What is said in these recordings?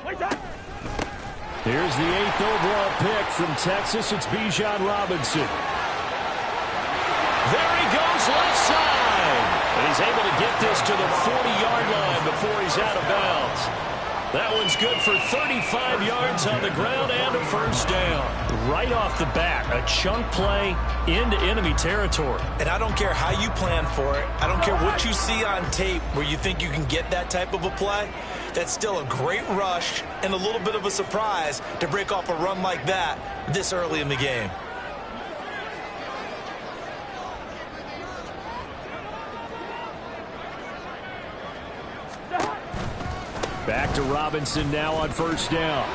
Here's the 8th overall pick from Texas. It's Bijan Robinson. There he goes, left side. And he's able to get this to the 40-yard line before he's out of bounds. That one's good for 35 yards on the ground and a first down. Right off the bat, a chunk play into enemy territory. And I don't care how you plan for it. I don't care what you see on tape where you think you can get that type of a play. That's still a great rush and a little bit of a surprise to break off a run like that this early in the game. Back to Robinson now on first down.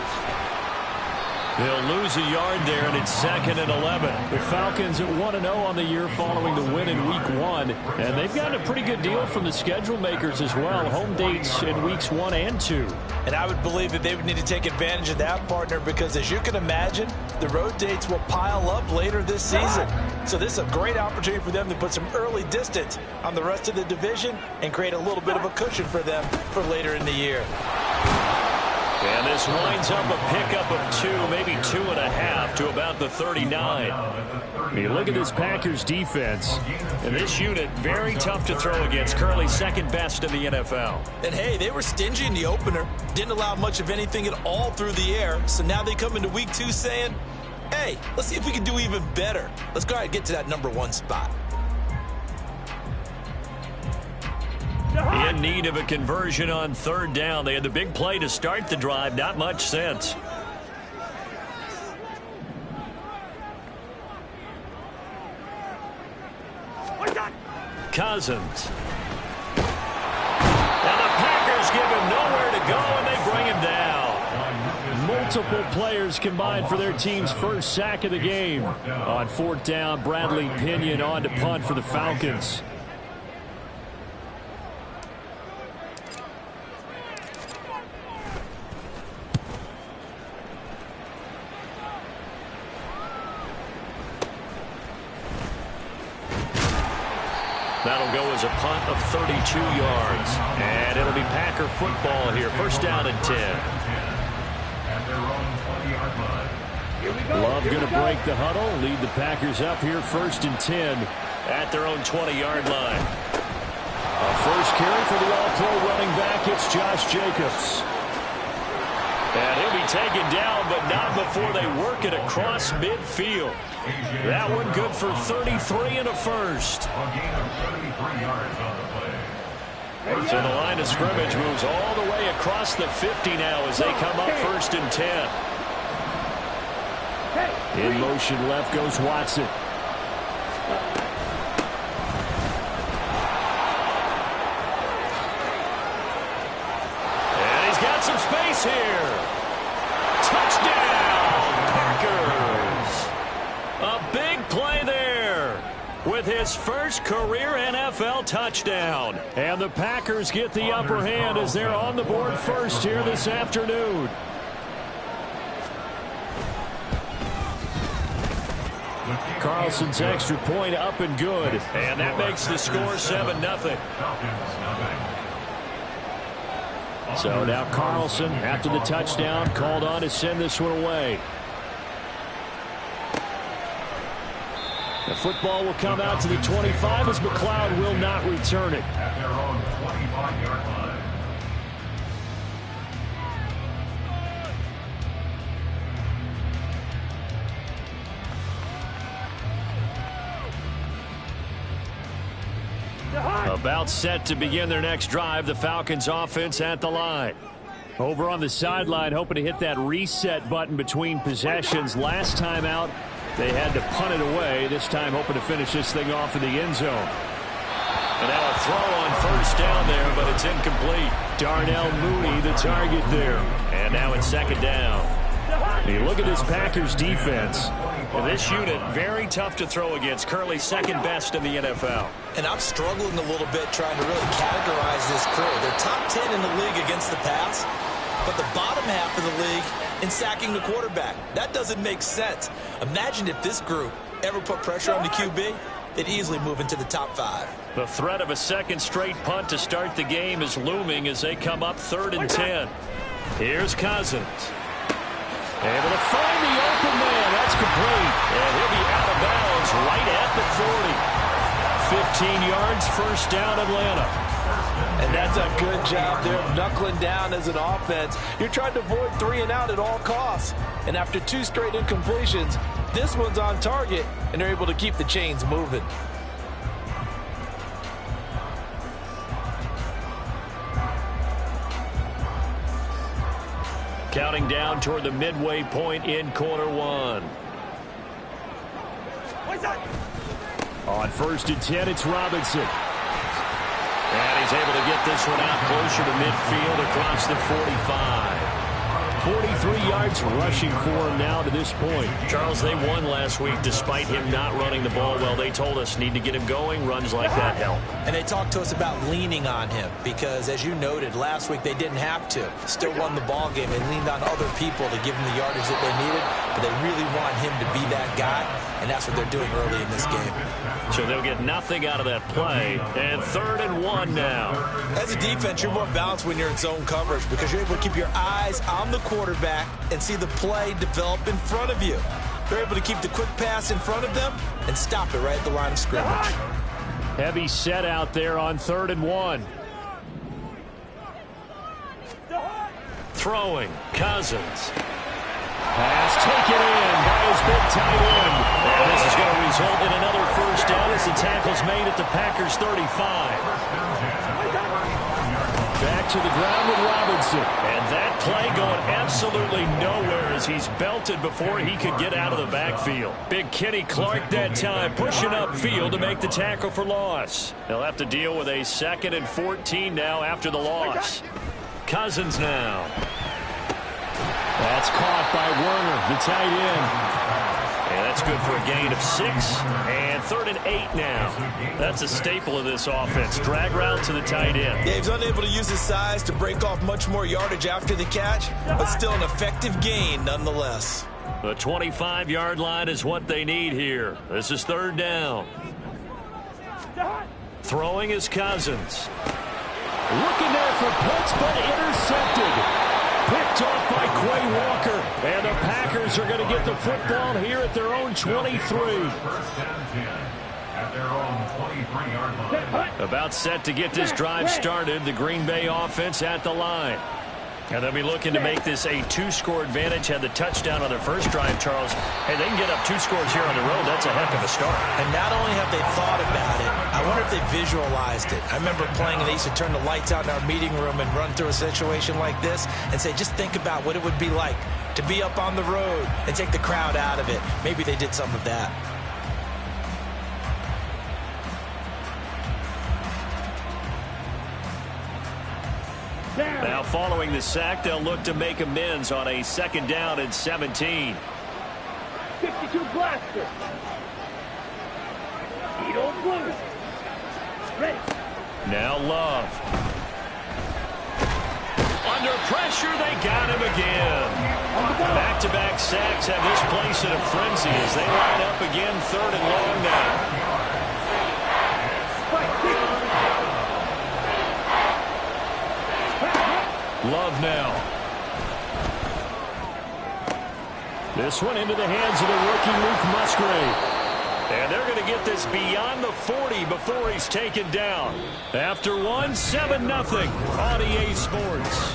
They'll lose a yard there, and it's 2nd and 11. The Falcons at 1-0 on the year following the win in Week 1. And they've gotten a pretty good deal from the schedule makers as well. Home dates in Weeks 1 and 2. And I would believe that they would need to take advantage of that, partner, because as you can imagine, the road dates will pile up later this season. So this is a great opportunity for them to put some early distance on the rest of the division and create a little bit of a cushion for them for later in the year. And this winds up a pickup of 2, maybe 2.5 to about the 39. You look at this Packers defense, and this unit very tough to throw against, currently 2nd best in the NFL. And hey, they were stingy in the opener, didn't allow much of anything at all through the air. So now they come into Week 2 saying, hey, let's see if we can do even better. Let's go ahead and get to that #1 spot. In need of a conversion on 3rd down. They had the big play to start the drive. Not much sense. Cousins. And the Packers give him nowhere to go, and they bring him down. Multiple players combined for their team's first sack of the game. On 4th down, Bradley Pinion on to punt for the Falcons. That'll go as a punt of 32 yards. And it'll be Packer football here. First down and 10. Love going to break the huddle. Lead the Packers up here 1st and 10 at their own 20-yard line. A first carry for the all-pro running back. It's Josh Jacobs. And he'll be taken down, but not before they work it across midfield. That one good for 33 and a first. So the line of scrimmage moves all the way across the 50 now as they come up 1st and 10. In motion left goes Watson. And he's got some space here. Touchdown, Packers. A big play there with his first career NFL touchdown. And the Packers get the upper hand as they're on the board first here this afternoon. Carlson's extra point up and good. And that makes the score 7-0. So now Carlson, after the touchdown, called on to send this one away. The football will come out to the 25 as McLeod will not return it. At their own 25-yard line. About set to begin their next drive, the Falcons offense at the line. Over on the sideline, hoping to hit that reset button between possessions. Last time out, they had to punt it away. This time hoping to finish this thing off in the end zone. And now a throw on first down there, but it's incomplete. Darnell Mooney, the target there. And now it's 2nd down. You look at this Packers defense. And this unit, very tough to throw against. Currently 2nd best in the NFL. And I'm struggling a little bit trying to really categorize this crew. They're top 10 in the league against the pass, but the bottom half of the league in sacking the quarterback. That doesn't make sense. Imagine if this group ever put pressure on the QB, they'd easily move into the top 5. The threat of a second straight punt to start the game is looming as they come up 3rd and 10. Here's Cousins. Able to find the open man. That's complete. And he'll be out of bounds right at the 40. 15 yards, first down, Atlanta. And that's a good job there of knuckling down as an offense. You're trying to avoid 3 and out at all costs. And after 2 straight incompletions, this one's on target, and they're able to keep the chains moving. Counting down toward the midway point in quarter 1. On 1st and 10, it's Robinson. And he's able to get this one out closer to midfield across the 45. 43 yards rushing for him now to this point. Charles, they won last week despite him not running the ball well. They told us need to get him going. Runs like that help. And they talked to us about leaning on him because, as you noted, last week they didn't have to. Still won the ball game. They leaned on other people to give him the yardage that they needed, but they really want him to be that guy, and that's what they're doing early in this game. So they'll get nothing out of that play. And 3rd and 1 now. As a defense, you're more balanced when you're in zone coverage because you're able to keep your eyes on the quarterback and see the play develop in front of you. They're able to keep the quick pass in front of them and stop it right at the line of scrimmage. Heavy set out there on 3rd and 1. Throwing, Cousins. Pass taken in by his big tight end. And this is going to result in another first down as the tackle's made at the Packers' 35. Back to the ground with Robinson. And that play going absolutely nowhere as he's belted before he could get out of the backfield. Big Kenny Clark that time pushing upfield to make the tackle for loss. They'll have to deal with a 2nd and 14 now after the loss. Cousins now. That's caught by Werner, the tight end. And that's good for a gain of 6. And 3rd and 8 now. That's a staple of this offense. Drag route to the tight end. Yeah, he's unable to use his size to break off much more yardage after the catch, but still an effective gain nonetheless. The 25-yard line is what they need here. This is 3rd down. Throwing is Cousins. Looking there for punts, but intercepted. Picked off by Quay Walker. And the Packers are going to get the football here at their own 23. About set to get this drive started. The Green Bay offense at the line. And they'll be looking to make this a 2-score advantage. Had the touchdown on their first drive, Charles. Hey, they can get up 2 scores here on the road. That's a heck of a start. And not only have they thought about it, I wonder if they visualized it. I remember playing and they used to turn the lights out in our meeting room and run through a situation like this and say, just think about what it would be like to be up on the road and take the crowd out of it. Maybe they did some of that. Now following the sack, they'll look to make amends on a 2nd down and 17. 52 blaster. Edo blue. Ready. Now Love. Under pressure, they got him again. Back-to-back sacks have this place in a frenzy as they line up again 3rd and long now. Love now. This one into the hands of the rookie Luke Musgrave. And they're going to get this beyond the 40 before he's taken down. After one, 7-0 on EA Sports.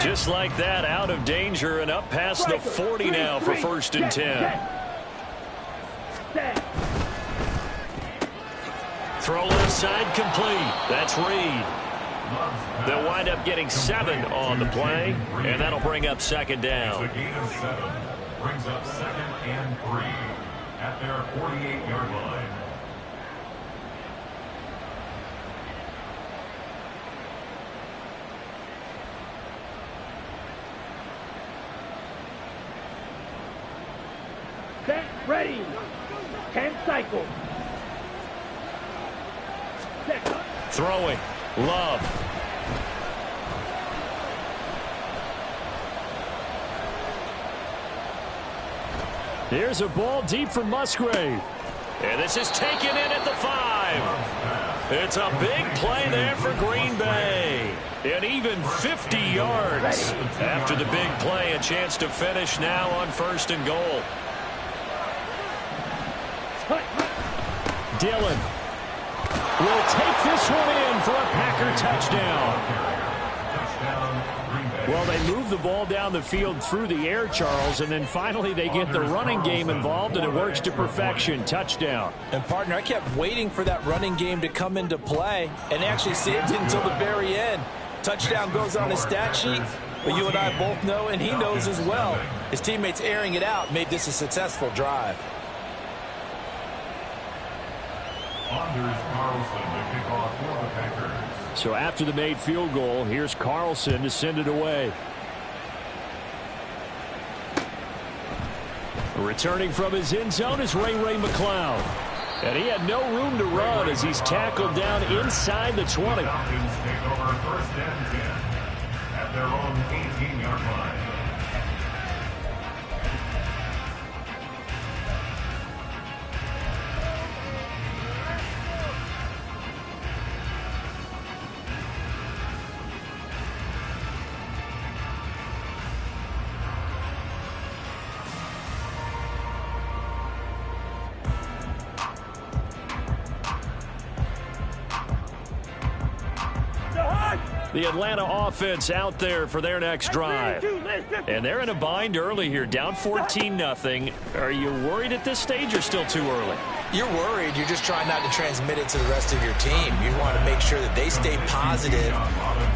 Just like that, out of danger and up past the 40 now for 1st and 10. Throw left side complete. That's Reed. They'll wind up getting 7 on the play, and that'll bring up 2nd down. The gain of 7 brings up 2nd and 3 at their 48-yard line. Set, ready. 10 cycles. Set up. Throwing. Love. Here's a ball deep for Musgrave. And this is taken in at the 5. It's a big play there for Green Bay. And even 50 yards. After the big play, a chance to finish now on 1st and goal. Dillon will take this one in for a Packer touchdown. Well, they move the ball down the field through the air, Charles, and then finally they get the running game involved, and it works to perfection. Touchdown. And, partner, I kept waiting for that running game to come into play and actually saved it until the very end. Touchdown goes on his stat sheet, but you and I both know, and he knows as well, his teammates airing it out made this a successful drive. Anders Carlson to kick off for the Packers. So after the made field goal, here's Carlson to send it away. Returning from his end zone is Ray McCloud. And he had no room to run as he's tackled down inside the 20. Falcons take over 1st and 10 at their own 18-yard line. The Atlanta offense out there for their next drive. And they're in a bind early here, down 14-0. Are you worried at this stage or still too early? You're worried. You're just trying not to transmit it to the rest of your team. You want to make sure that they stay positive,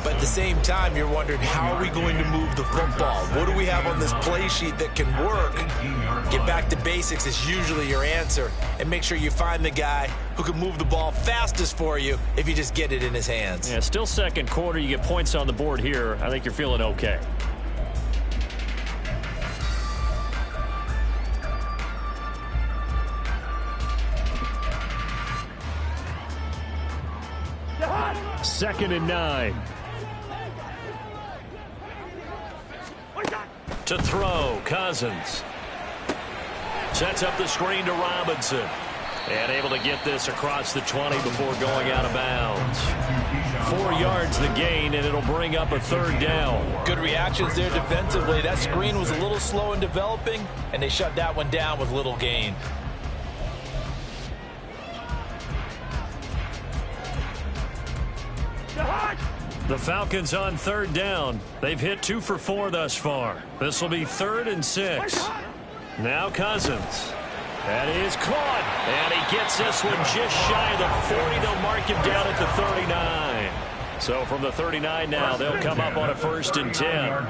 but at the same time, you're wondering, how are we going to move the football? What do we have on this play sheet that can work? Get back to basics is usually your answer, and make sure you find the guy who can move the ball fastest for you if you just get it in his hands. Yeah, still second quarter. You get points on the board here. I think you're feeling okay. Second and 9. To throw, Cousins. Sets up the screen to Robinson. And able to get this across the 20 before going out of bounds. 4 yards the gain, and it'll bring up a 3rd down. Good reactions there defensively. That screen was a little slow in developing, and they shut that one down with little gain. The Falcons on 3rd down. They've hit 2 for 4 thus far. This will be 3rd and 6. Now Cousins. That is caught. And he gets this one just shy of the 40. They'll mark him down at the 39. So from the 39 now, they'll come up on a 1st and 10.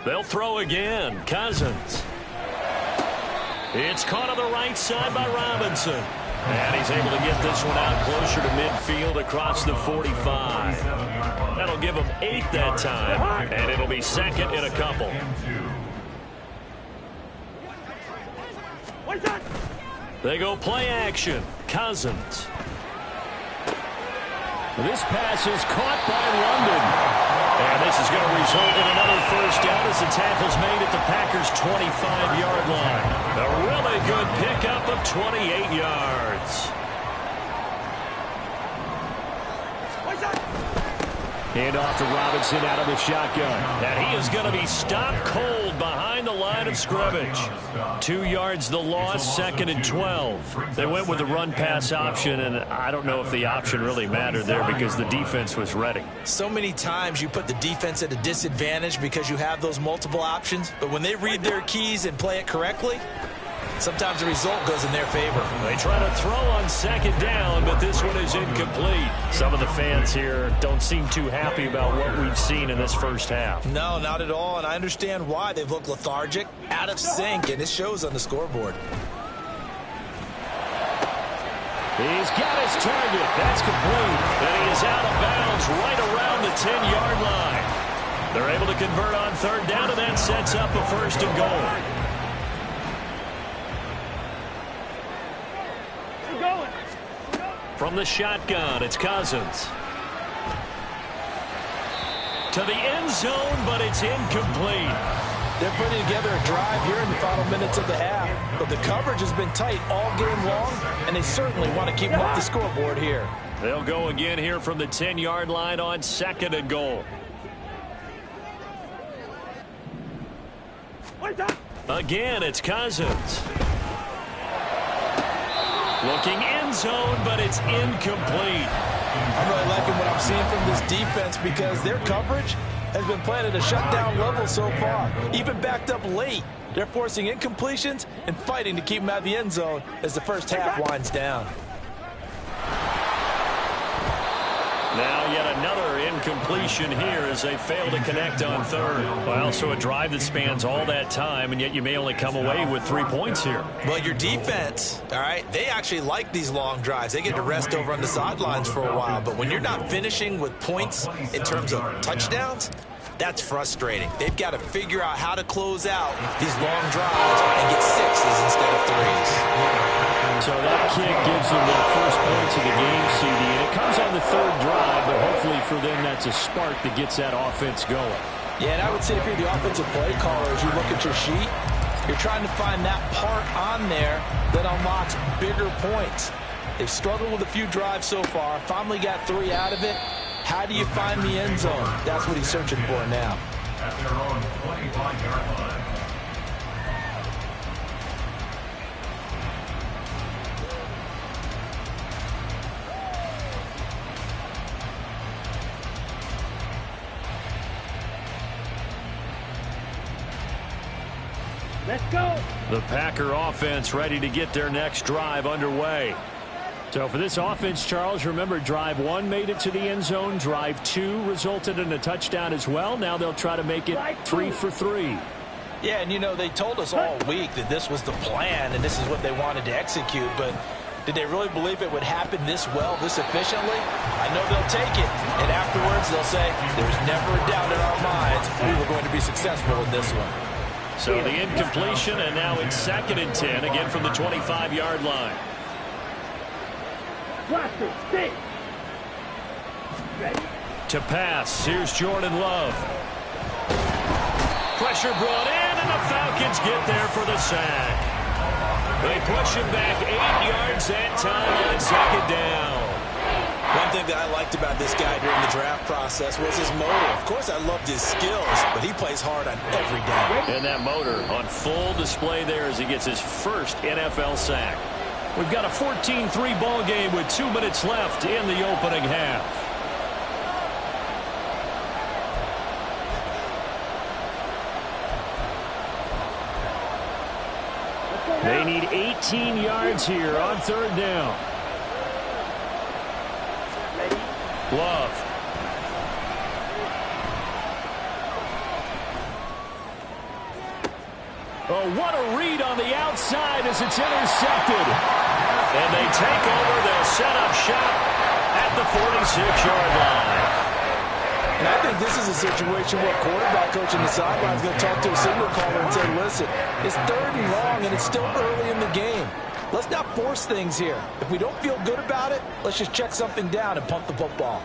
They'll throw again. Cousins. It's caught on the right side by Robinson. And he's able to get this one out closer to midfield across the 45. That'll give him 8 that time, and it'll be 2nd and a couple. They go play action. Cousins. This pass is caught by London. And this is going to result in another 1st down as the tackle's made at the Packers' 25-yard line. A really good pickup of 28 yards. Hand off to Robinson out of the shotgun. And he is going to be stopped cold behind the line of scrimmage. 2 yards the loss, 2nd and 12. They went with the run-pass option, and I don't know if the option really mattered there because the defense was ready. So many times you put the defense at a disadvantage because you have those multiple options, but when they read their keys and play it correctly, sometimes the result goes in their favor. They try to throw on 2nd down, but this one is incomplete. Some of the fans here don't seem too happy about what we've seen in this 1st half. No, not at all, and I understand why. They've looked lethargic, out of sync, and it shows on the scoreboard. He's got his target. That's complete. And he is out of bounds right around the 10-yard line. They're able to convert on third down, and that sets up a 1st and goal. From the shotgun, it's Cousins. To the end zone, but it's incomplete. They're putting together a drive here in the final minutes of the half, but the coverage has been tight all game long, and they certainly want to keep them off the scoreboard here. They'll go again here from the 10-yard line on 2nd and goal. Again, it's Cousins. Looking end zone, but it's incomplete. I'm really liking what I'm seeing from this defense because their coverage has been playing at a shutdown level so far. Even backed up late, they're forcing incompletions and fighting to keep them out of the end zone as the first half winds down. Now yet another incompletion here as they fail to connect on third. Well, so a drive that spans all that time, and yet you may only come away with 3 points here. Well, your defense, all right, they actually like these long drives. They get to rest over on the sidelines for a while. But when you're not finishing with points in terms of touchdowns, that's frustrating. They've got to figure out how to close out these long drives and get 6s instead of 3s. So that kick gives them their first points of the game, CD, and it comes on the 3rd drive, but hopefully for them that's a spark that gets that offense going. Yeah, and I would say if you're the offensive play caller, as you look at your sheet, you're trying to find that part on there that unlocks bigger points. They've struggled with a few drives so far, finally got 3 out of it. How do you find the end zone? That's what he's searching for now. At their own 25-yard line. Let's go. The Packer offense ready to get their next drive underway. So for this offense, Charles, remember drive 1 made it to the end zone. Drive 2 resulted in a touchdown as well. Now they'll try to make it 3 for 3. Yeah, and you know, they told us all week that this was the plan and this is what they wanted to execute, but did they really believe it would happen this well, this efficiently? I know they'll take it, and afterwards they'll say, there's never a doubt in our minds we were going to be successful with this one. So the incompletion, and now it's 2nd and 10, again from the 25-yard line. Cluster, stay. Ready? To pass, here's Jordan Love. Pressure brought in, and the Falcons get there for the sack. They push him back 8 yards that time on 2nd down. One thing that I liked about this guy during the draft process was his motor. Of course, I loved his skills, but he plays hard on every down. And that motor on full display there as he gets his first NFL sack. We've got a 14-3 ball game with 2 minutes left in the opening half. They need 18 yards here on 3rd down. Love. Oh, what a read on the outside as it's intercepted. And they take over. They'll set up shop at the 46-yard line. And I think this is a situation where quarterback coach in the sideline is going to talk to a signal caller and say, listen, it's 3rd and long and it's still early in the game. Let's not force things here. If we don't feel good about it, let's just check something down and punt the football.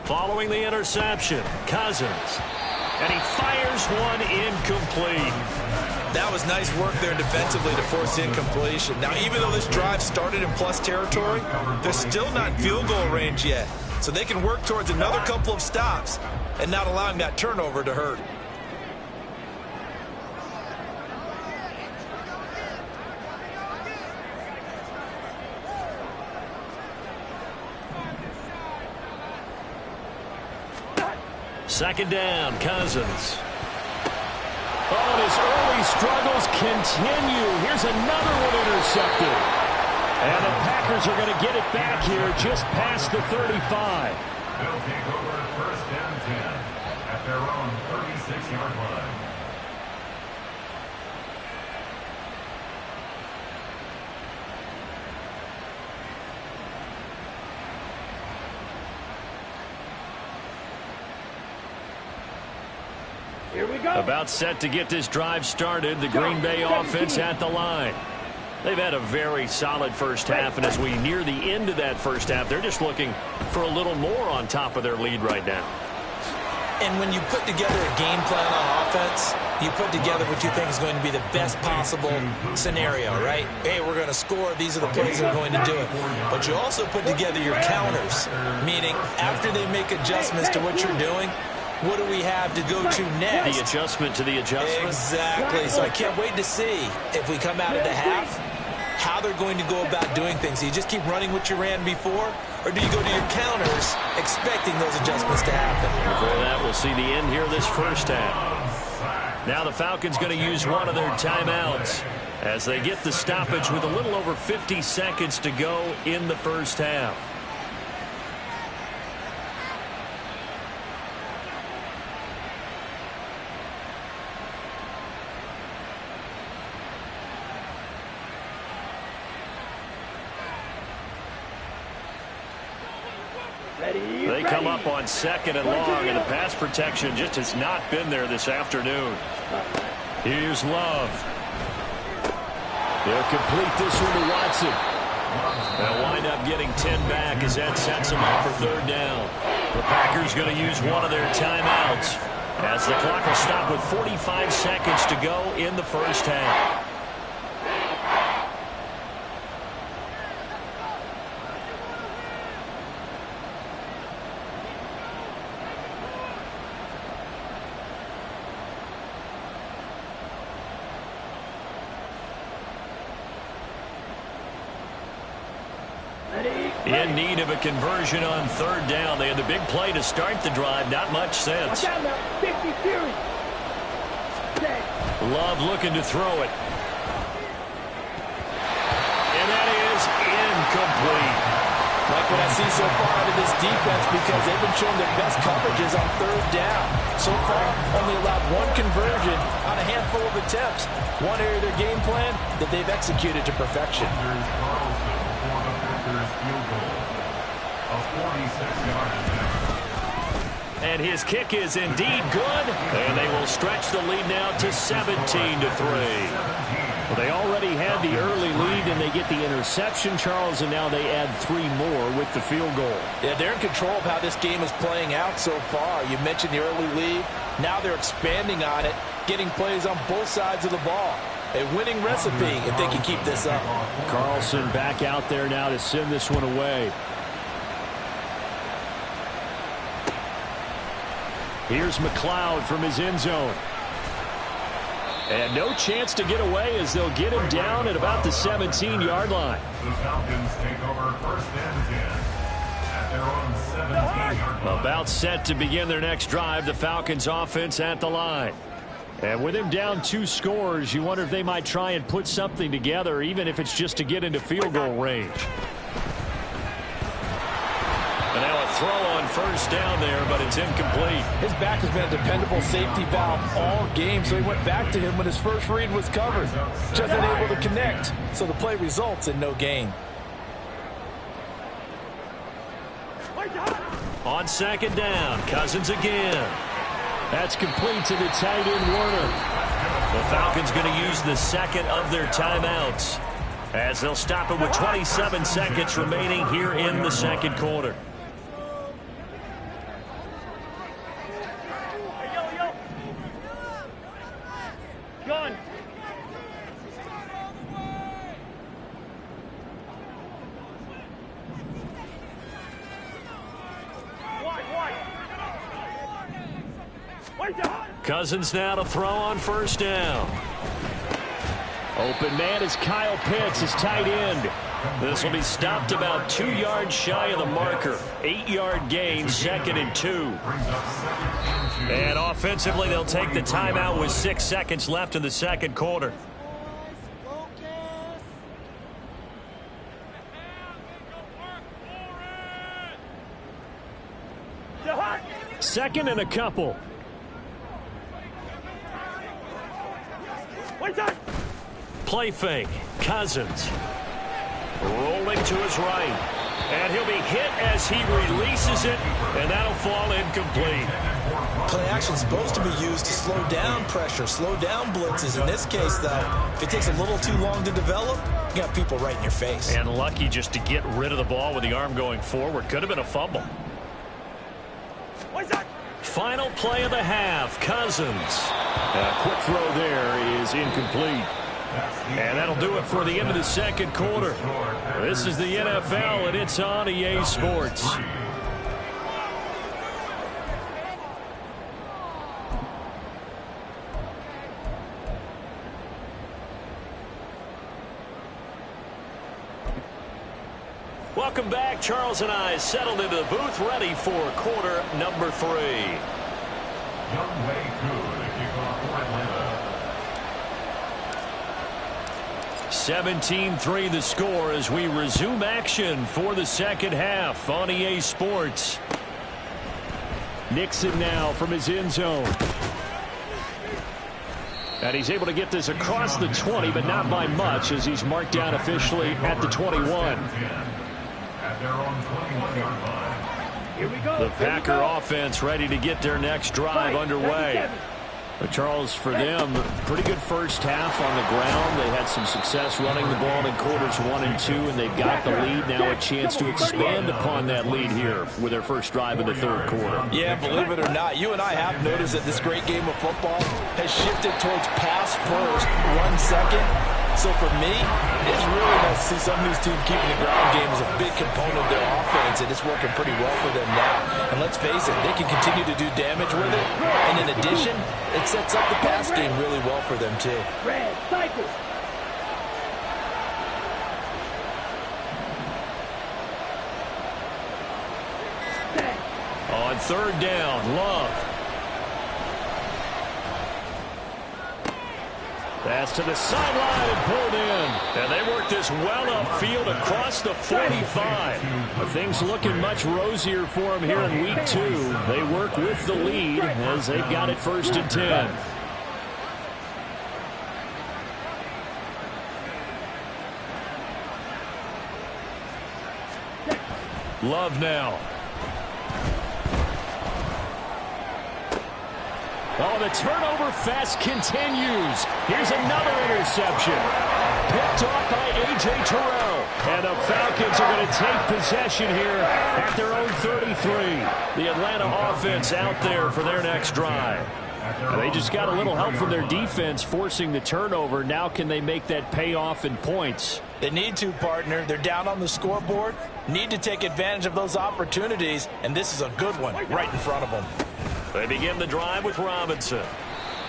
Following the interception, Cousins. And he fires one incomplete. That was nice work there defensively to force incompletion. Now, even though this drive started in plus territory, they're still not in field goal range yet. So they can work towards another couple of stops and not allowing that turnover to hurt. Second down, Cousins. Oh, and his early struggles continue. Here's another one intercepted. And the Packers are going to get it back here just past the 35. They'll take over first and 10 at their own 36-yard line. Here we go. About set to get this drive started. The Green Bay offense at the line. They've had a very solid first half, and as we near the end of that first half, they're just looking for a little more on top of their lead right now. And when you put together a game plan on offense, you put together what you think is going to be the best possible scenario, right? Hey, we're going to score. These are the plays that are going to do it. But you also put together your counters, meaning after they make adjustments to what you're doing, what do we have to go to next? The adjustment to the adjustment. Exactly. So I can't wait to see if we come out of the half, how they're going to go about doing things. Do you just keep running what you ran before, or do you go to your counters expecting those adjustments to happen? Before that, we'll see the end here of this first half. Now the Falcons going to use one of their timeouts as they get the stoppage with a little over 50 seconds to go in the first half. They come up on second and long, and the pass protection just has not been there this afternoon. Here's Love. They'll complete this one to Watson. They'll wind up getting 10 back as that sets them up for third down. The Packers going to use one of their timeouts as the clock will stop with 45 seconds to go in the first half. In need of a conversion on third down. They had the big play to start the drive. Not much sense. Love looking to throw it. And that is incomplete. Like what I see so far out of this defense, because they've been showing their best coverages on third down. So far, only allowed one conversion on a handful of attempts. One area of their game plan that they've executed to perfection. And his kick is indeed good. And they will stretch the lead now to 17-3. Well, they already had the early lead, and they get the interception, Charles, and now they add 3 more with the field goal. Yeah, they're in control of how this game is playing out so far. You mentioned the early lead. Now they're expanding on it, getting plays on both sides of the ball. A winning recipe if they can keep this up. Carlson back out there now to send this one away. Here's McLeod from his end zone. And no chance to get away as they'll get him down at about the 17-yard line. The Falcons take over first and 10 at their own 17-yard line. About set to begin their next drive, the Falcons offense at the line. And with him down 2 scores, you wonder if they might try and put something together, even if it's just to get into field goal range. And now a throw on first down there, but it's incomplete. His back has been a dependable safety valve all game, so he went back to him when his first read was covered. Just unable to connect, so the play results in no gain. On second down, Cousins again. That's complete to the tight end, Warner. The Falcons going to use the second of their timeouts as they'll stop it with 27 seconds remaining here in the second quarter. Gun. Cousins now to throw on first down. Open man is Kyle Pitts, his tight end. This will be stopped about 2 yards shy of the marker. 8-yard gain, 2nd and 2. And offensively, they'll take the timeout with 6 seconds left in the second quarter. 2nd and a couple. Play fake. Cousins. Rolling to his right. And he'll be hit as he releases it, and that'll fall incomplete. Play action is supposed to be used to slow down pressure, slow down blitzes. In this case, though, if it takes a little too long to develop, you got people right in your face. And lucky just to get rid of the ball with the arm going forward. Could have been a fumble. Final play of the half, Cousins. A quick throw there is incomplete. And that'll do it for the end of the 2nd quarter. This is the NFL, and it's on EA Sports. Welcome back. Charles and I settled into the booth, ready for quarter number 3. Young Way Good, a kickoff for Atlanta. 17-3 the score as we resume action for the 2nd half on EA Sports. Nixon now from his end zone. And he's able to get this across the 20, but not by much as he's marked down officially at the 21. At their own 21-yard line. Here we go. The Packer offense ready to get their next drive underway. But Charles, for them, pretty good first half on the ground. They had some success running the ball in quarters 1 and 2, and they've got the lead. Now a chance to expand upon that lead here with their first drive in the 3rd quarter. Yeah, believe it or not, you and I have noticed that this great game of football has shifted towards pass first, run second. So for me, it's really nice to see some of these teams keeping the ground game as a big component of their offense, and it's working pretty well for them now. And let's face it, they can continue to do damage with it. And in addition, it sets up the pass game really well for them too. Red, cycle. On 3rd down, Love. Pass to the sideline and pulled in. And they work this well upfield across the 45. Things looking much rosier for them here in week 2. They work with the lead as they've got it 1st and 10. Love now. Oh, the turnover fest continues. Here's another interception. Picked off by A.J. Terrell. And the Falcons are going to take possession here at their own 33. The Atlanta offense out there for their next drive. And they just got a little help from their defense forcing the turnover. Now can they make that pay off in points? They need to, partner. They're down on the scoreboard. Need to take advantage of those opportunities. And this is a good one right in front of them. They begin the drive with Robinson.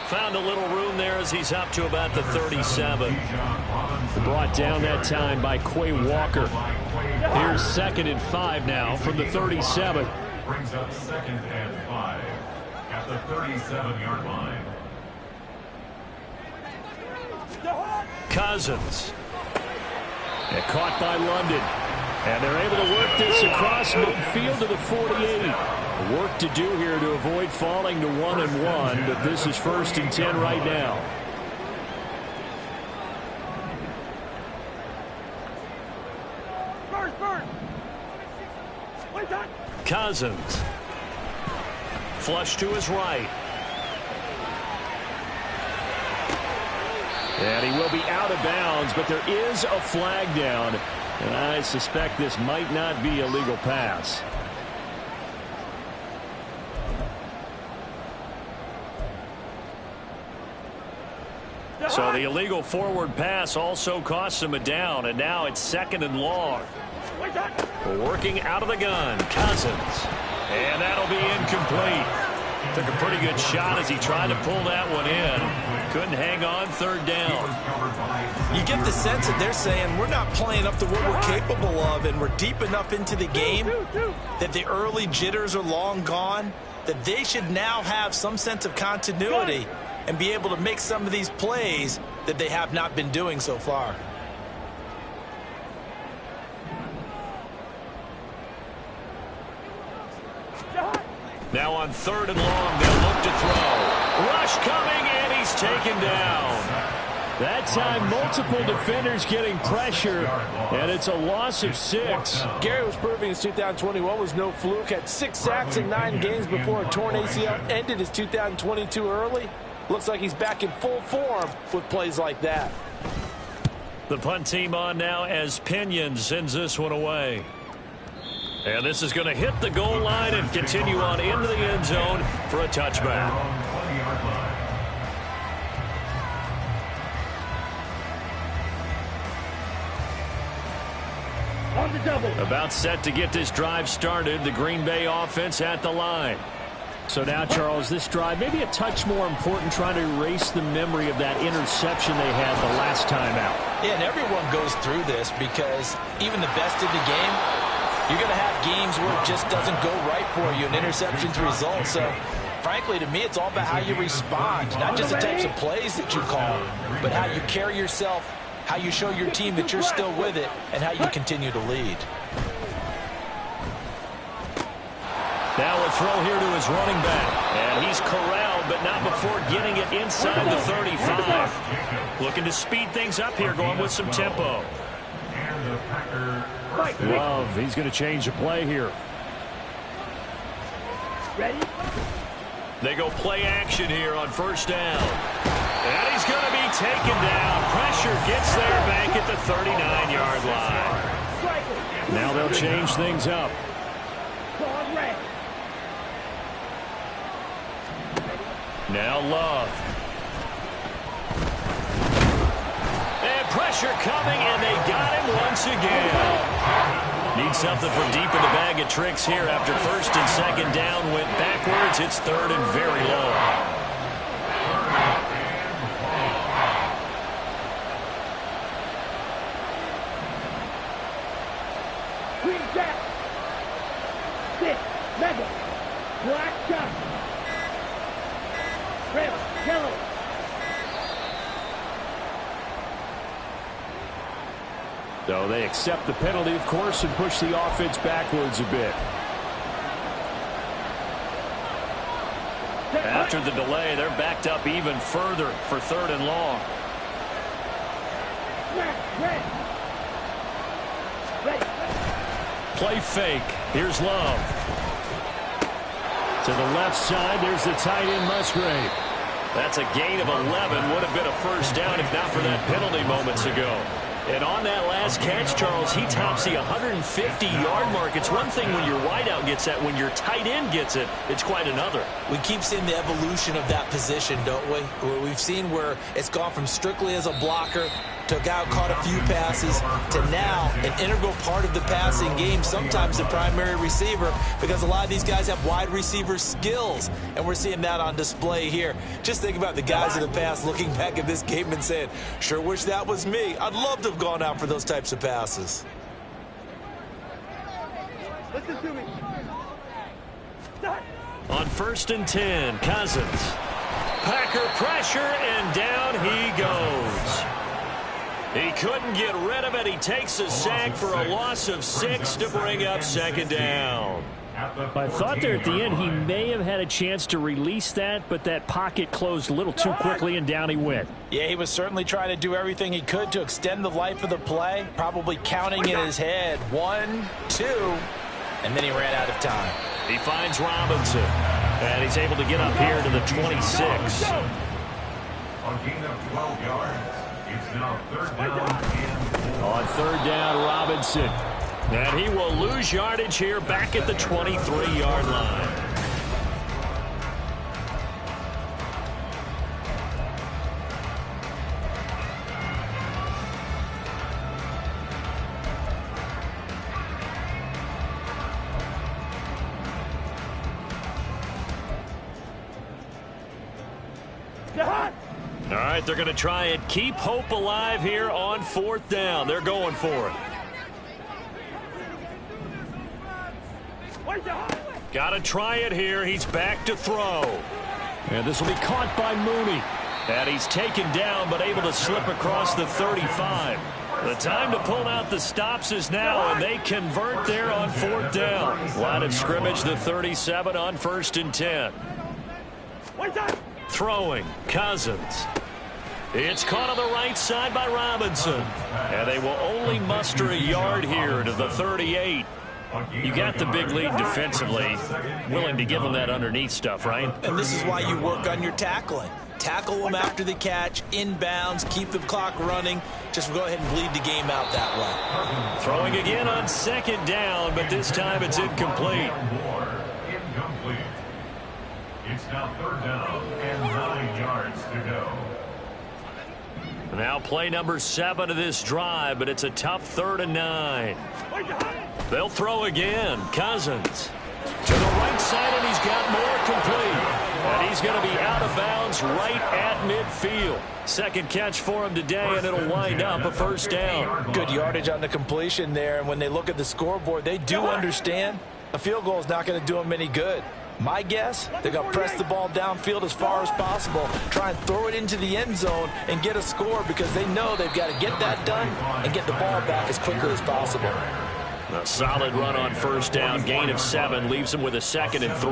Found a little room there as he's up to about the 37. Brought down that time by Quay Walker. Here's 2nd and 5 now from the 37. Brings up 2nd and 5 at the 37-yard line. Cousins. And caught by London. And they're able to work this across midfield to the 48. Work to do here to avoid falling to 1 and 1, but this is 1st and 10 right now. Cousins. Flush to his right. And he will be out of bounds, but there is a flag down. And I suspect this might not be a legal pass. So the illegal forward pass also costs him a down, and now it's 2nd and long. Working out of the gun, Cousins. And that'll be incomplete. Took a pretty good shot as he tried to pull that one in. Couldn't hang on 3rd down. You get the sense that they're saying we're not playing up to what we're capable of, and we're deep enough into the game that the early jitters are long gone, that they should now have some sense of continuity and be able to make some of these plays that they have not been doing so far. Now on 3rd and long, they'll look to throw. Rush coming, and he's taken down. That time, multiple defenders getting pressure, and it's a loss of 6. Gary was proving his 2021 was no fluke. Had 6 sacks in 9 games before a torn ACL. Ended his 2022 early. Looks like he's back in full form with plays like that. The punt team on now as Pinion sends this one away. And this is going to hit the goal line and continue on into the end zone for a touchback. On the double. About set to get this drive started. The Green Bay offense at the line. So now, Charles, this drive maybe a touch more important, trying to erase the memory of that interception they had the last time out. Yeah, and everyone goes through this because even the best in the game, you're going to have games where it just doesn't go right for you, and interceptions result. So, frankly, to me, it's all about how you respond, not just the types of plays that you call, but how you carry yourself, how you show your team that you're still with it, and how you continue to lead. Now a throw here to his running back. And he's corralled, but not before getting it inside the 35. Looking to speed things up here, going with some tempo. Love, he's going to change the play here. Ready? They go play action here on 1st down. And he's going to be taken down. Pressure gets there back at the 39-yard line. Now they'll change things up. Now Love. And pressure coming, and they got him once again. Need something from deep in the bag of tricks here after 1st and 2nd down went backwards. It's 3rd and very low. Mega. Black shot. Red. Yellow. So they accept the penalty, of course, and push the offense backwards a bit. After the delay, they're backed up even further for 3rd and long. Play fake. Here's Love. To the left side, there's the tight end Musgrave. That's a gain of 11. Would have been a 1st down if not for that penalty moments ago. And on that last catch, Charles, he tops the 150-yard mark. It's one thing when your wideout gets that. When your tight end gets it, it's quite another. We keep seeing the evolution of that position, don't we? We've seen where it's gone from strictly as a blocker to a guy who caught a few passes to now an integral part of the passing game, sometimes the primary receiver, because a lot of these guys have wide receiver skills, and we're seeing that on display here. Just think about the guys in the past looking back at this game and saying, sure wish that was me. I'd love to have gone out for those types of passes. Listen to me. On 1st and 10, Cousins. Packer pressure, and down he goes. He couldn't get rid of it. He takes a sack for a loss of 6 to bring up 2nd down. I thought there at the end he may have had a chance to release that, but that pocket closed a little too quickly, and down he went. Yeah, he was certainly trying to do everything he could to extend the life of the play, probably counting in his head 1, 2, and then he ran out of time. He finds Robinson, and he's able to get up here to the 26. On gain of 12 yards. It's now 3rd down and 4. On 3rd down, Robinson. And he will lose yardage here back at the 23-yard line. All right, they're going to try and keep hope alive here on 4th down. They're going for it. Got to try it here. He's back to throw. And this will be caught by Mooney. And he's taken down but able to slip across the 35. The time to pull out the stops is now, and they convert there on 4th down. Line of scrimmage, the 37 on 1st and 10. Throwing, Cousins. It's caught on the right side by Robinson. And they will only muster a yard here to the 38. You got the big lead defensively. Willing to give them that underneath stuff, right? And this is why you work on your tackling. Tackle them after the catch, inbounds, keep the clock running. Just go ahead and bleed the game out that way. Throwing again on 2nd down, but this time it's incomplete. Incomplete. It's now 3rd down and 9 yards to go. Now play number 7 of this drive, but it's a tough 3rd and 9. They'll throw again. Cousins to the right side, and he's got more complete. And he's going to be out of bounds right at midfield. Second catch for him today, and it'll wind up a 1st down. Good yardage on the completion there, and when they look at the scoreboard, they do understand a field goal is not going to do them any good. My guess, they're going to press the ball downfield as far as possible, try and throw it into the end zone and get a score because they know they've got to get that done and get the ball back as quickly as possible. A solid run on 1st down, gain of 7, leaves him with a 2nd and 3.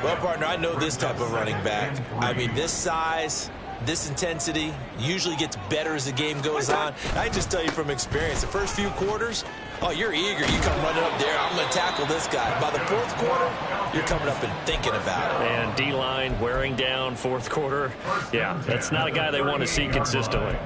Well, partner, I know this type of running back. I mean, this size, this intensity usually gets better as the game goes on. I just tell you from experience, the first few quarters, oh, you're eager. You come running up there, I'm going to tackle this guy. By the 4th quarter, you're coming up and thinking about it. And D-line wearing down 4th quarter. Yeah, that's not a guy they want to see consistently.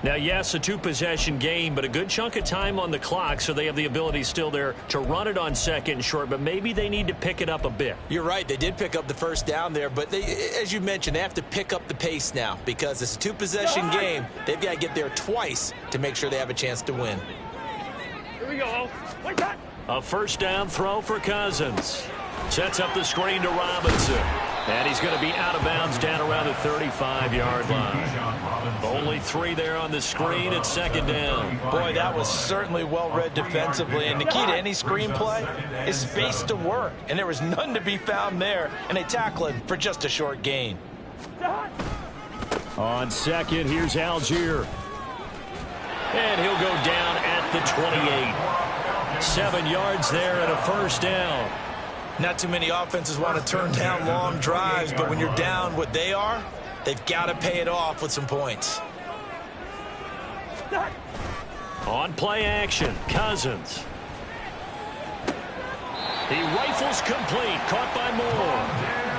Now, yes, a 2-possession game, but a good chunk of time on the clock, so they have the ability still there to run it on 2nd and short, but maybe they need to pick it up a bit. You're right. They did pick up the 1st down there, but they, as you mentioned, they have to pick up the pace now because it's a 2-possession game. They've got to get there twice to make sure they have a chance to win. Here we go. A 1st down throw for Cousins. Sets up the screen to Robinson. And he's going to be out of bounds down around the 35-yard line. Only 3 there on the screen at 2nd down. Boy, that was certainly well-read defensively. And the key to any screenplay is space to work. And there was none to be found there. And they tackle him for just a short gain. On 2nd, here's Algier. And he'll go down at the 28. 7 yards there and a 1st down. Not too many offenses want to turn down long drives, but when you're down what they are, they've got to pay it off with some points. On play action, Cousins. He rifles complete, caught by Moore.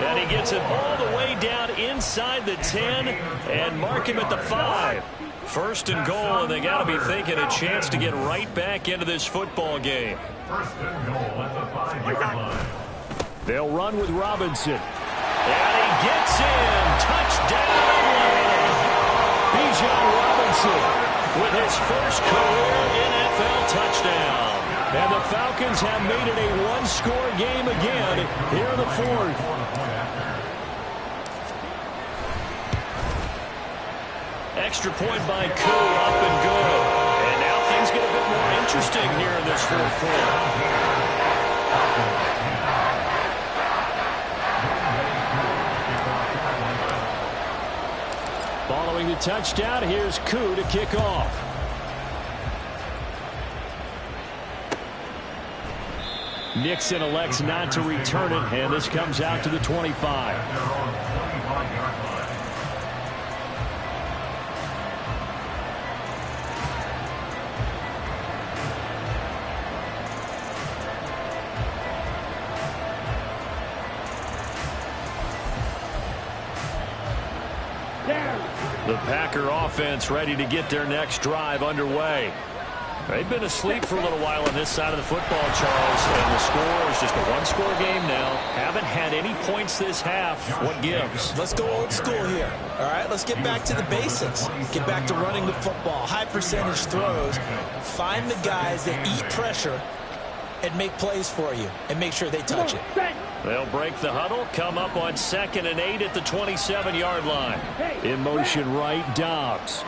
And he gets it all the way down inside the 10 and mark him at the 5. 1st and goal, and they got to be thinking a chance to get right back into this football game. 1st and goal at the 5-yard line. They'll run with Robinson. And he gets in. Touchdown. Bijan Robinson with his first career NFL touchdown. And the Falcons have made it a 1-score game again here in the 4th. Extra point by Koo, up and good. And now things get a bit more interesting here in this 4th quarter. Following the touchdown, here's Koo to kick off. Nixon elects not to return it, and this comes out to the 25. The Packer offense ready to get their next drive underway. They've been asleep for a little while on this side of the football, Charles, and the score is just a 1-score game now. Haven't had any points this half. What gives? Let's go old school here. All right, let's get back to the basics. Get back to running the football, high percentage throws. Find the guys that eat pressure and make plays for you and make sure they touch it. They'll break the huddle, come up on 2nd and 8 at the 27-yard line. In motion right, Dobbs.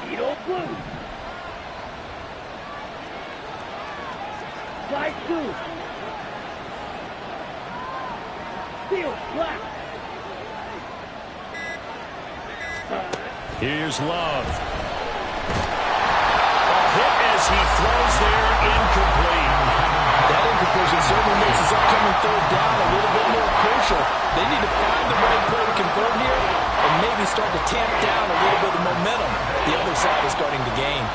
Slide 2. Steal, black. Here's Love. A hit as he third down a little bit more crucial. They need to find the right play to convert here and maybe start to tamp down a little bit of momentum the other side is starting to gain.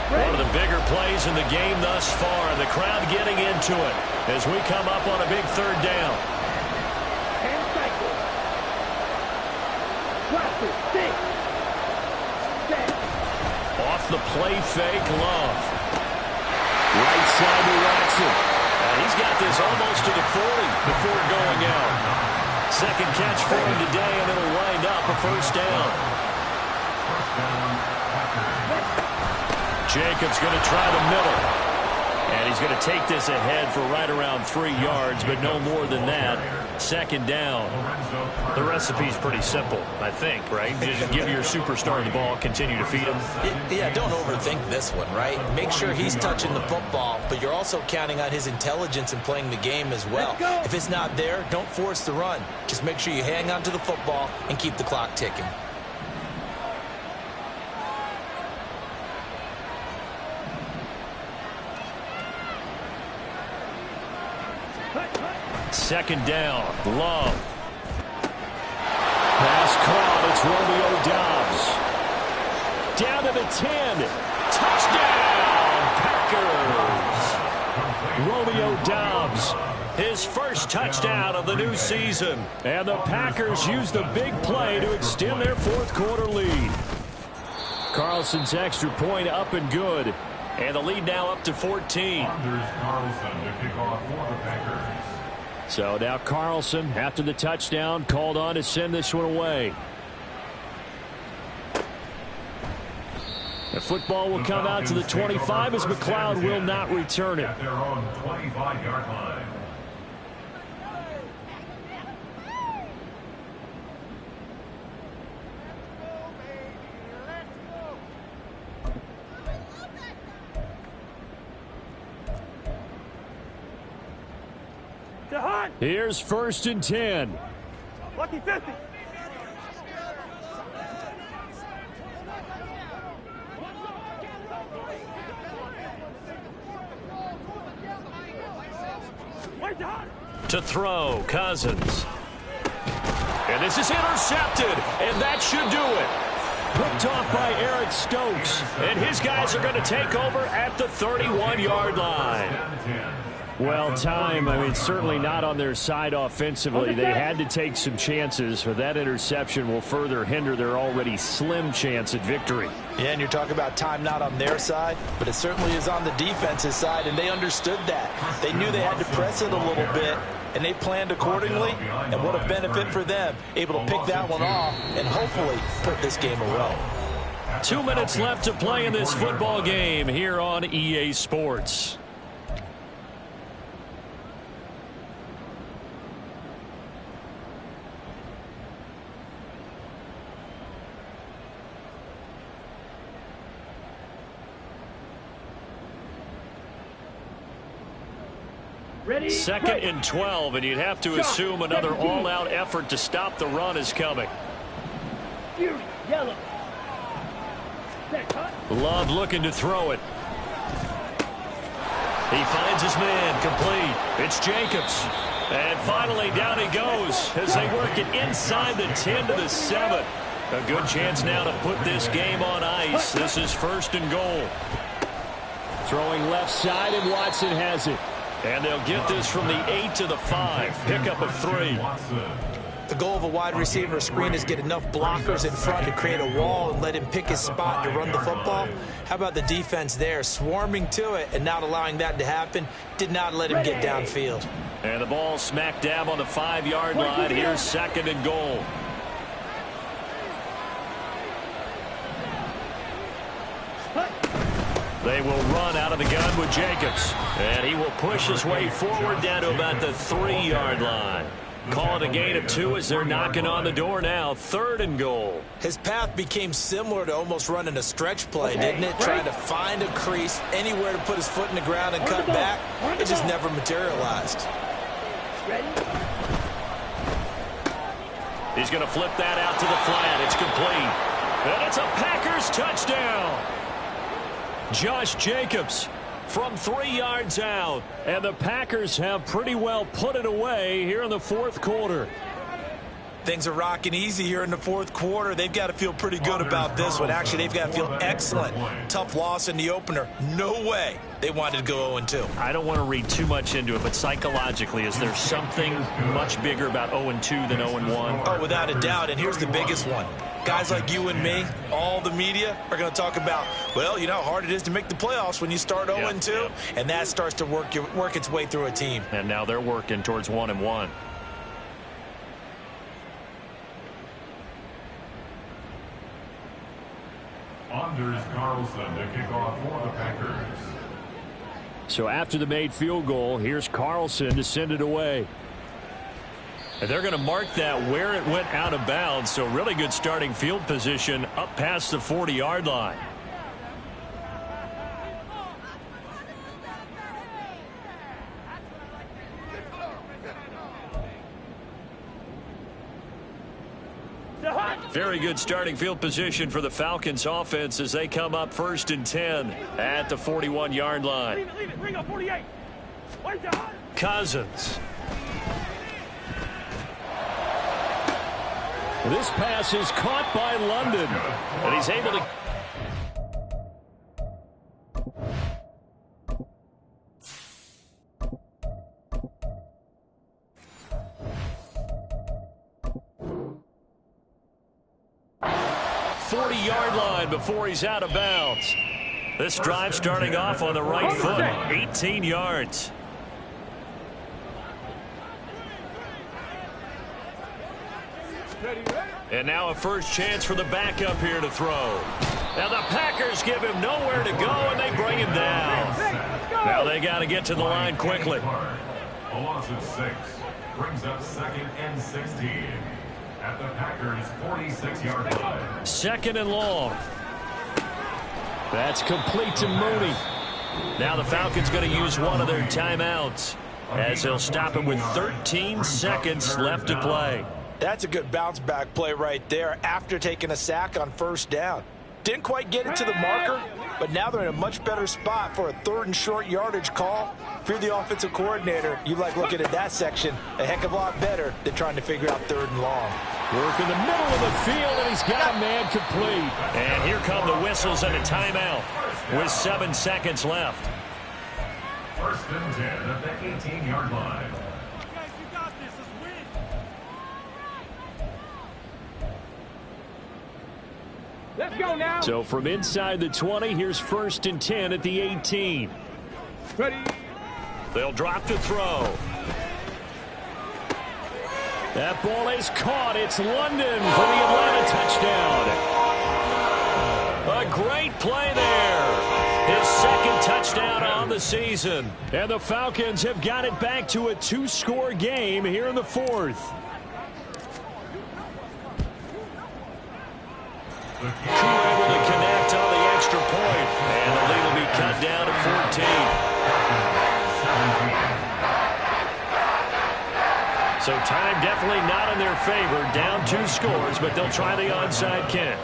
One of the bigger plays in the game thus far, and the crowd getting into it as we come up on a big third down. Off the play fake, Love. Right side to Watson. And he's got this almost to the 40 before going out. Second catch for him today, and it'll wind up a first down. Jacobs going to try the middle. And he's going to take this ahead for right around 3 yards, but no more than that. Second down. The recipe's pretty simple, I think, right? Just give your superstar the ball, continue to feed him. Yeah, don't overthink this one, right? Make sure he's touching the football, but you're also counting on his intelligence in playing the game as well. If it's not there, don't force the run. Just make sure you hang on to the football and keep the clock ticking. Second down, Love. Pass caught, it's Romeo Doubs. Down to the 10. Touchdown, Packers. Romeo Doubs, his first touchdown of the new season. And the Packers use the big play to extend their fourth quarter lead. Carlson's extra point up and good. And the lead now up to 14. Carlson to kick off for the Packers. So now Carlson, after the touchdown, called on to send this one away. The football will come out to the 25 as McLeod will not return it. At their own 25-yard line. Here's 1st and 10. Lucky 50. To throw, Cousins. And this is intercepted, and that should do it. Picked off by Eric Stokes, and his guys are going to take over at the 31-yard line. Well, time, certainly not on their side offensively. They had to take some chances, but that interception will further hinder their already slim chance at victory. Yeah, and you're talking about time not on their side, but it certainly is on the defense's side, and they understood that. They knew they had to press it a little bit, and they planned accordingly, and what a benefit for them, able to pick that one off and hopefully put this game away. 2 minutes left to play in this football game here on EA Sports. Ready? 2nd and 12, and you'd have to assume another all-out effort to stop the run is coming. Fury, yellow. Set, cut. Love looking to throw it. He finds his man, complete. It's Jacobs. And finally down he goes as they work it inside the 10 to the 7. A good chance now to put this game on ice. This is 1st and goal. Throwing left side, and Watson has it. And they'll get this from the 8 to the 5. Pickup of 3. The goal of a wide receiver screen is get enough blockers in front to create a wall and let him pick his spot to run the football. How about the defense there, swarming to it and not allowing that to happen? Did not let him get downfield. And the ball smack dab on the 5-yard line. Here's 2nd and goal. They will run out of the gun with Jacobs. And he will push his way forward down to about the 3-yard line. Call it a gain of 2 as they're knocking on the door now. 3rd and goal. His path became similar to almost running a stretch play, didn't it? Trying to find a crease, anywhere to put his foot in the ground and cut back. It just never materialized. Ready? He's going to flip that out to the flat. It's complete. And it's a Packers touchdown. Josh Jacobs from 3 yards out. And the Packers have pretty well put it away here in the fourth quarter. Things are rocking easy here in the fourth quarter. They've got to feel pretty good about this one. Actually, they've got to feel excellent. Tough loss in the opener. No way they wanted to go 0-2. I don't want to read too much into it, but psychologically, is there something much bigger about 0-2 than 0-1? Oh, without a doubt, and here's the biggest one. Guys like you and me, all the media, are going to talk about, well, you know how hard it is to make the playoffs when you start 0-2, and that starts to work its way through a team. And now they're working towards 1-1. Anders Carlson to kick off for the Packers. So after the made field goal, here's Carlson to send it away. And they're going to mark that where it went out of bounds. So really good starting field position up past the 40-yard line. Very good starting field position for the Falcons offense as they come up 1st and 10 at the 41-yard line. Leave it. Bring up 48. Cousins. This pass is caught by London, and he's able to... before he's out of bounds. This drive starting off on the right foot. 18 yards. And now a first chance for the backup here to throw. Now the Packers give him nowhere to go, and they bring him down. Now they got to get to the line quickly. A loss of 6 brings up 2nd and 16. At the Packers' 46-yard line. 2nd and long. That's complete to Mooney. Now the Falcons going to use one of their timeouts as they'll stop him with 13 seconds left to play. That's a good bounce back play right there after taking a sack on 1st down. Didn't quite get it to the marker, but now they're in a much better spot for a 3rd and short yardage call. If you're the offensive coordinator, you like looking at that section a heck of a lot better than trying to figure out 3rd and long. Work in the middle of the field, and he's got a man complete. And here come the whistles and a timeout with 7 seconds left. 1st and 10 at the 18-yard line. Let's go now. So from inside the 20, here's 1st and 10 at the 18. Ready. They'll drop to throw. That ball is caught. It's London for the Atlanta touchdown. A great play there. His 2nd touchdown on the season. And the Falcons have got it back to a 2-score game here in the 4th. Crew able to connect on the extra point, and the lead will be cut down to 14. So time definitely not in their favor. Down 2 scores, but they'll try the onside kick.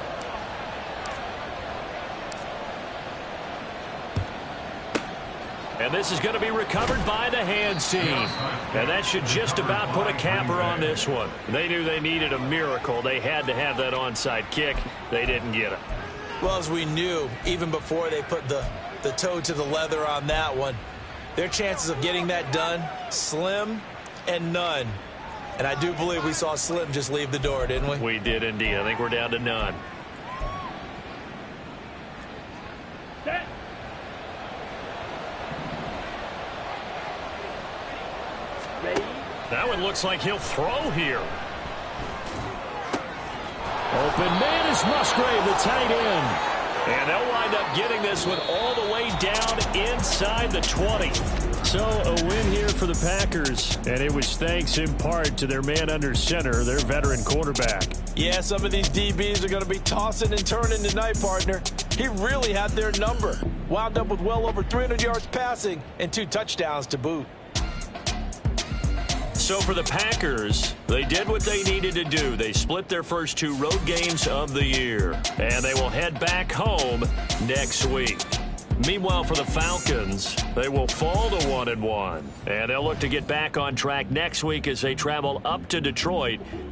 And this is going to be recovered by the hands team. And that should just about put a capper on this one. They knew they needed a miracle. They had to have that onside kick. They didn't get it. Well, as we knew, even before they put the toe to the leather on that one, their chances of getting that done, slim and none. And I do believe we saw Slim just leave the door, didn't we? We did indeed. I think we're down to none. Set. Ready. That one looks like he'll throw here. Open man is Musgrave, the tight end. And they'll wind up getting this one all the way down inside the 20. So a win here for the Packers, and it was thanks in part to their man under center, their veteran quarterback. Yeah, some of these DBs are going to be tossing and turning tonight, partner. He really had their number. Wound up with well over 300 yards passing and 2 touchdowns to boot. So for the Packers, they did what they needed to do. They split their first 2 road games of the year, and they will head back home next week. Meanwhile, for the Falcons, they will fall to 1-1, and they'll look to get back on track next week as they travel up to Detroit to